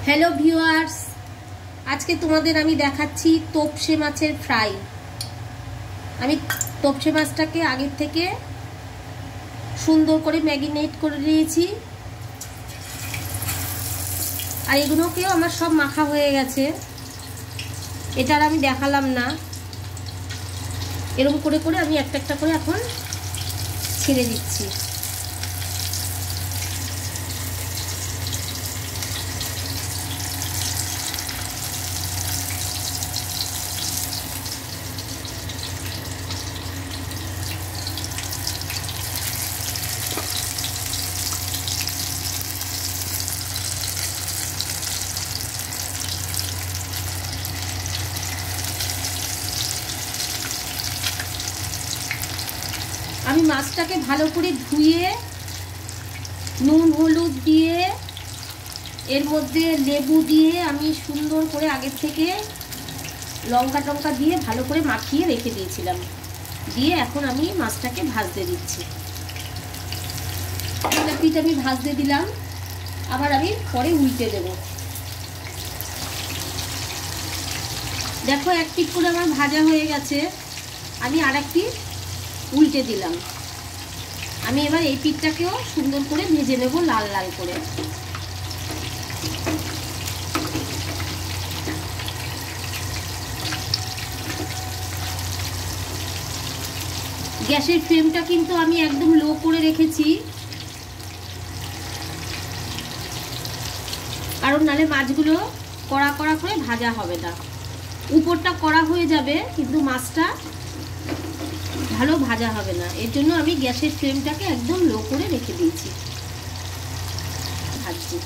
Hello viewers, আজকে তোমাদের আমি দেখাচ্ছি তোপসে মাছের ফ্রাই। আমি তোপসে মাছটাকে আগে থেকে সুন্দর করে ম্যারিনেট করে নিয়েছি, আর এগুলোকেও আমার সব মাখা হয়ে গেছে। এটা আর আমি দেখালাম না, এরকম করে করে আমি একটা একটা করে এখন ছেড়ে দিচ্ছি। আমি মাছটাকে ভালো করে ধুয়ে নুন হলুদ দিয়ে এর মধ্যে লেবু দিয়ে আমি সুন্দর করে আগে থেকে লঙ্কা টঙ্কা দিয়ে ভালো করে মাখিয়ে রেখে দিয়েছিলাম। দিয়ে এখন আমি মাছটাকে ভাজতে দিচ্ছি। পিঠ আমি ভাজতে দিলাম, আবার আমি পরে উল্টে দেব। দেখো, এক পিঠ করে আমার ভাজা হয়ে গেছে, আমি আর এক পিঠ উল্টে দিলাম। আমি এবার এই পিঠটাকেও সুন্দর করে ভেজে নেব লাল লাল করে। গ্যাসের ফ্লেমটা কিন্তু আমি একদম লো করে রেখেছি, কারণ নালে মাছগুলো কড়া কড়া করে ভাজা হবে না। উপরটা কড়া হয়ে যাবে কিন্তু মাছটা ভালো ভাজা হবে না। এর জন্য আমি গ্যাসের ফ্লেমটাকে একদম লো করে রেখে দিয়েছি, ভাজছি।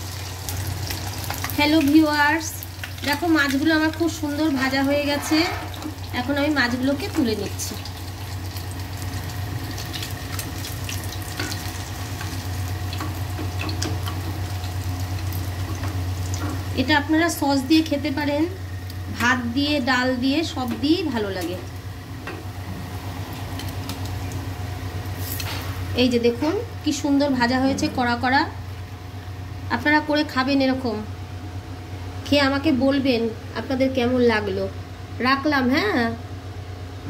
হ্যালো ভিউয়ার্স, দেখো মাছগুলো আমার খুব সুন্দর ভাজা হয়ে গেছে। এখন আমি মাছগুলোকে তুলে নিচ্ছি। এটা আপনারা সস দিয়ে খেতে পারেন, ভাত দিয়ে, ডাল দিয়ে, সব দিয়েই ভালো লাগে। এই যে দেখুন কি সুন্দর ভাজা হয়েছে, কড়া কড়া। আপনারা করে খাবেন এরকম, খেয়ে আমাকে বলবেন আপনাদের কেমন লাগলো। রাখলাম, হ্যাঁ।